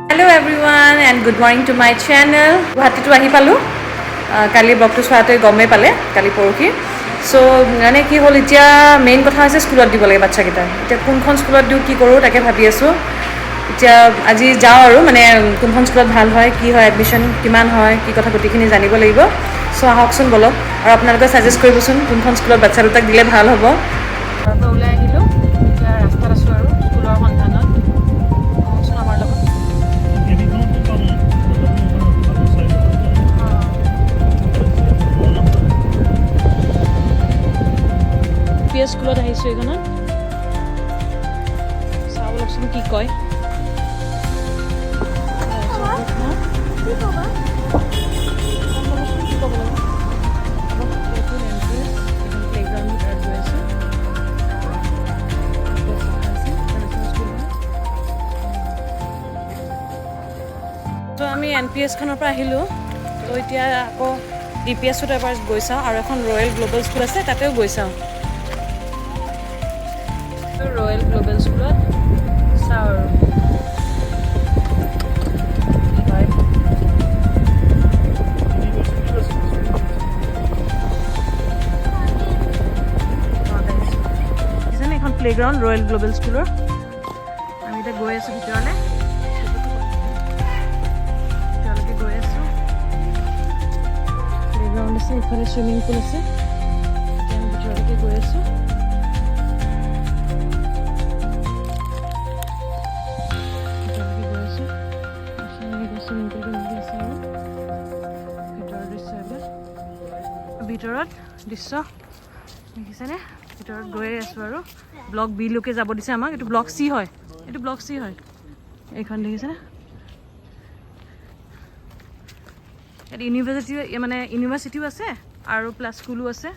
Hello everyone and good morning to my channel. Guwahati to ahi palu. Kali blog to swaate gome pale kali poroki. So ane ki hol etia main kotha ase schoolot dibo lage bachcha kita. Etia kunkhon schoolot diu ki koru take bhabi asu. Etia aji jao aru mane kunkhon schoolot bhal hoy ki hoy admission kiman hoy ki kotha gotikhini janibo lagibo. So ahokson bolok aru apnaloke suggest koribosun kunkhon schoolot bachcha dutak dile bhal hobo. To ulai ahilu etia rasta asu aru schoolor sondhanot. স্কুলত আহিছো এখনত চাবলকচোন কি কয় তো আমি NPS খনৰ পৰা আহিলো তো এতিয়া আকৌ DPS ত এবাৰ গৈছা আৰু এখন ৰয়েল গ্লোবেল স্কুল আছে তাতেও গৈছা Royal Global School Sour isn't it on playground Royal Global School আমি এটা গৈ আছো ভিতৰলে গৈ আছো প্লেগ্ৰাউণ্ড আছে ইফালে সুইমিং পুল আছে আমি ভিতৰলে গৈ আছো ভিতৰত দৃশ্য দেখিছেনে ভিতৰত গৈ আছো আৰু ব্লক বি লোকে যাব দিছে আমাক এইটো ব্লক সি হয় এইখন দেখিছেনে এটা ইউনিভাৰ্চিটি মানে ইউনিভাৰ্চিটিও আছে আৰু প্লাছ স্কুলো আছে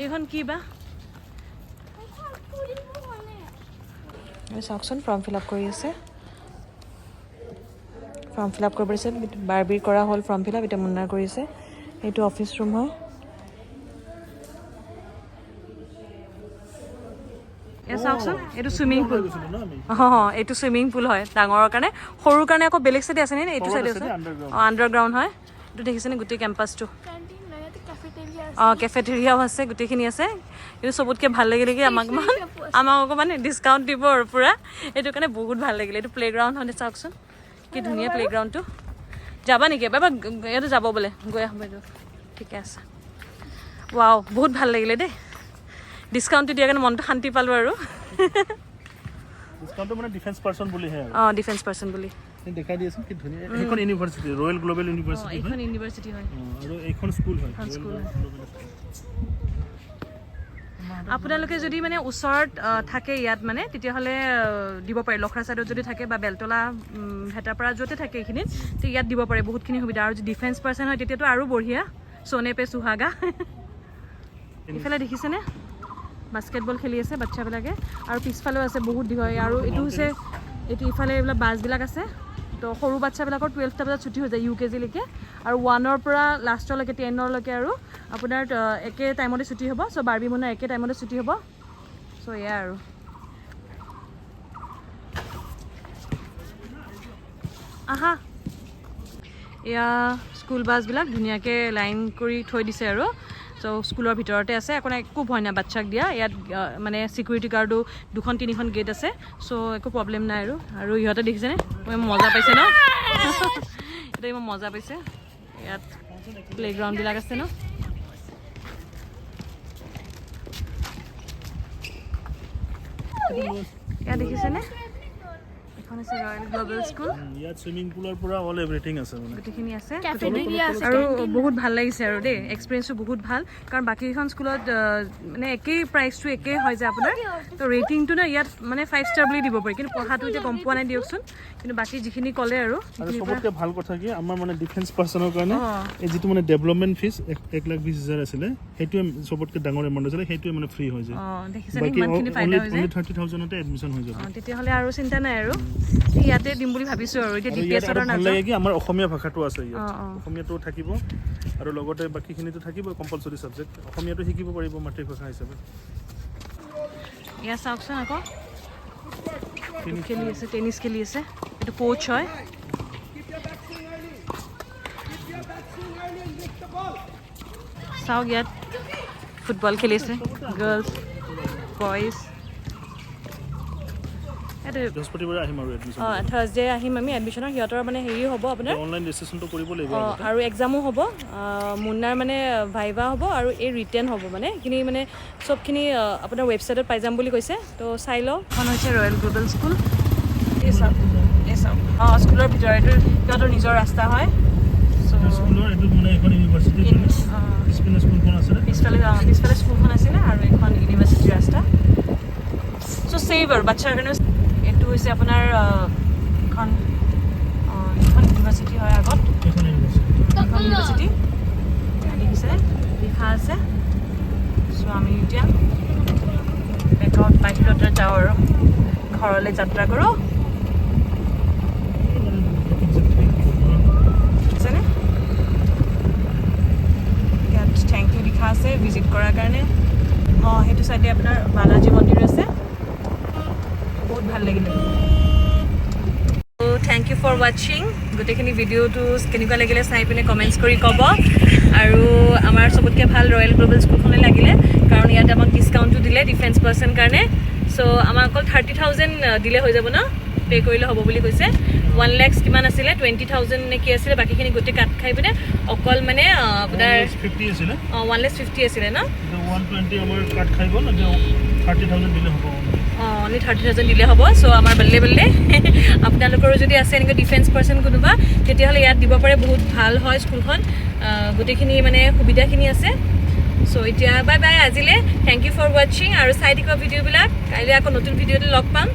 এইখন কি বা চাওকচোন ফৰ্ম ফিল আপ কৰি আছে ফৰ্ম ফিল আপ কৰিছে বাৰবিৰ কৰা হ'ল ফৰ্ম ফিল আপ এটা মুন্নাৰ কৰিছে এইটো অফিচ ৰুম হয় চাওকচোন এইটো চুইমিং পুল এইটো চুইমিং পুল হয় ডাঙৰৰ কাৰণে সৰুৰ কাৰণে আকৌ বেলেগ চাইডে আছে নে এইটো চাইডে আছে আণ্ডাৰগ্ৰাউণ্ড হয় এইটো দেখিছেনে গোটেই কেম্পাছটো কেফেটেৰিয়াও আছে গোটেইখিনি আছে কিন্তু চবতকৈ ভাল লাগিলে কি আমাক অকণমান ডিছকাউণ্ট দিব আৰু পূৰা এইটো কাৰণে বহুত ভাল লাগিলে এইটো প্লেগ্ৰাউণ্ড হয় চাওকচোন কি ধুনীয়া প্লেগ্ৰাউণ্ডটো যাবা নেকি এবাৰ ইয়াতে যাব বোলে গৈ আহোঁ বাইদেউ ঠিকে আছে ৱাও বহুত ভাল লাগিলে দেই ডিছকাউণ্টটো দিয়াৰ কাৰণে মনটো শান্তি পালোঁ আৰু ডিছকাউণ্টটো মানে ডিফেন্স পাৰ্চন বুলি হে ডিফেন্স পাৰ্চন বুলি দেখাই দিয়েছোন কি ধুনীয়া এইখন ইউনিভাৰ্চিটি ৰয়েল গ্লোবেল ইউনিভাৰ্চিটি এইখন ইউনিভাৰ্চিটি হয় আৰু এইখন স্কুল হয় আপোনালোকে যদি মানে ওচৰত থাকে ইয়াত মানে তেতিয়াহ'লে দিব পাৰে লখৰা চাইডত যদি থাকে বা বেলতলা ভেটাপাৰা য'তে থাকে এইখিনিত তো ইয়াত দিব পাৰে বহুতখিনি সুবিধা আৰু যদি ডিফেন্স পাৰ্চন হয় তেতিয়াতো আৰু বঢ়িয়া সোনে পে সুহাগা এইফালে দেখিছেনে বাস্কেটবল খেলি আছে বাচ্চাবিলাকে আৰু পিছফালেও আছে বহুত দীঘল আৰু এইটো হৈছে এইটো ইফালে এইবিলাক বাছবিলাক আছে তো সৰু বাচ্চাবিলাকৰ 12টা বজাত ছুটি হৈ যায় UKG-লৈকে আৰু 1ৰ পৰা লাষ্টলৈকে 10ৰলৈকে আৰু আপোনাৰ একে টাইমতে ছুটি হ'ব চ' বাৰ্বি মুন্নাৰ একে টাইমতে ছুটি হ'ব চ' এয়া আৰু আহা এয়া স্কুল বাছবিলাক ধুনীয়াকৈ লাইন কৰি থৈ দিছে আৰু চ' স্কুলৰ ভিতৰতে আছে একো ভয় নাই বাচ্চাক দিয়া ইয়াত মানে চিকিউৰিটি গাৰ্ডো 2-3খন গেট আছে চ' একো প্ৰব্লেম নাই আৰু ইহঁতে দেখিছেনে মজা পাইছে ন এইটো ইমান মজা পাইছে ইয়াত প্লেগ্ৰাউণ্ডবিলাক আছে ন ইয়াত দেখিছেনে এখন আছে ৰয়েল গ্লোবেল স্কুল ইয়াত সুইমিং পুলৰ পৰা অল এভৰিথিং আছে মানে গোটেইখিনি আছে আৰু বহুত ভাল লাগিছে আৰু দেই এক্সপিৰিয়েঞ্চটো বহুত ভাল কাৰণ বাকীখন স্কুলত মানে একেই প্ৰাইচটো একেই হয় যে আপোনাৰ তো ৰেটিংটো না ইয়াত মানে 5 ষ্টাৰ বুলি দিব পাৰি কিন্তু পঢ়াটো এতিয়া গম পোৱা নাই দিয়কচোন কিন্তু বাকী যিখিনি ক'লে আৰু সবতকৈ ভাল কথা কি আমাৰ মানে ডিফেন্স পাৰ্চনৰ কাৰণে এই যিটো মানে ডেভেলপমেণ্ট ফিজ 1,20,000 আছিলে সেইটোৱে সবতকৈ ডাঙৰ এমাউণ্ট আছিলে সেইটোৱে মানে ফ্ৰী হৈ যায় দেখিছেনে ইমানখিনি ফাইদা হৈ যায় 30,000তে এডমিশ্যন হৈ যাব তেতিয়াহ'লে আৰু চিন্তা নাই আৰু ইয়াতে দিম বুলি ভাবিছো আৰু এতিয়া ডিপিএছৰ ভাল লাগে কি আমাৰ অসমীয়া ভাষাটো আছে ইয়াত অসমীয়াটো থাকিব আৰু লগতে বাকীখিনিতো থাকিব কম্পালসৰি সাবজেক্ট অসমীয়াটো শিকিব পাৰিব মাতৃভাষা হিচাপে ইয়াত চাওকচোন আকৌ খেলি আছে, টেনিছ খেলি আছে। এইটো কোচ হয়। চাওক ইয়াত ফুটবল খেলি আছে, গাৰ্লছ বইজ। বৃহস্পতিবাৰে আহিম আৰু এডমিশ্যন থাৰ্ছডে আহিম আমি এডমিশ্যনৰ। সিহঁতৰ মানে হেৰি হ'ব আপোনাৰ অনলাইন ৰেজিষ্ট্ৰেশ্যনটো কৰিব লাগিব আৰু এক্সামো হ'ব। মুন্নাৰ মানে ভাইভা হ'ব আৰু এই ৰিটেন হ'ব। মানে এইখিনি মানে চবখিনি আপোনাৰ ৱেবছাইটত পাই যাম বুলি কৈছে। তো চাই লওঁ। এখন হৈছে ৰয়েল গ্লোবেল স্কুল। এই চাওক, এই চাওক। স্কুলৰ ভিতৰত এইটো সিহঁতৰ নিজৰ ৰাস্তা হয়। স্কুলৰ এইটো মানে এখন ইউনিভাৰ্চিটি পিছপিনে স্কুলখন আছে, পিছফালে স্কুলখন আছিলে আৰু এখন ইউনিভাৰ্চিটিৰ ৰাস্তা। চ' ছেভ আৰু বাচ্ছাৰ কাৰণে। এইটো হৈছে আপোনাৰ এখন ইউনিভাৰ্চিটি হয় আগত। এখন ইউনিভাৰ্চিটি দেখিছে, লিখা আছে। চ' আমি এতিয়া বাহিৰত যাওঁ আৰু ঘৰলৈ যাত্ৰা কৰোঁ। দেখিছেনে? ইয়াত থেংক ইউ লিখা আছে ভিজিট কৰাৰ কাৰণে। সেইটো চাইডে আপোনাৰ বালাজী মন্দিৰ আছে। বহুত ভাল লাগিলে। থেংক ইউ ফৰ ৱাচিং। গোটেইখিনি ভিডিঅ'টো কেনেকুৱা লাগিলে চাই পিনে কমেণ্টছ কৰি ক'ব। আৰু আমাৰ চবতকৈ ভাল ৰয়েল গ্লোবেল স্কুলখনে লাগিলে, কাৰণ ইয়াতে আমাক ডিছকাউণ্টটো দিলে ডিফেন্স পাৰ্চন কাৰণে। চ' আমাক অকল 30,000 দিলে হৈ যাব ন, পে' কৰিলে হ'ব বুলি কৈছে। 1 lakhs কিমান আছিলে, 20,000 নে কি আছিলে, বাকীখিনি গোটেই কাট খাই পিনে অকল মানে আপোনাৰ 50 আছিলে 1,50,000 আছিলে ন। 120 আমাৰ কাট খাই গ'ল, 30,000 দিলে হ'ব। অনলি 30,000 দিলে হ'ব। চ' আমাৰ বেলে আপোনালোকৰো যদি আছে এনেকৈ ডিফেন্স পাৰ্চন কোনোবা, তেতিয়াহ'লে ইয়াত দিব পাৰে। বহুত ভাল হয় স্কুলখন, গোটেইখিনি মানে সুবিধাখিনি আছে। চ' এতিয়া বাই বাই আজিলৈ। থেংক ইউ ফৰ ৱাচিং আৰু চাই থাকিব ভিডিঅ'বিলাক। কাইলৈ আকৌ নতুন ভিডিঅ'তে লগ পাম।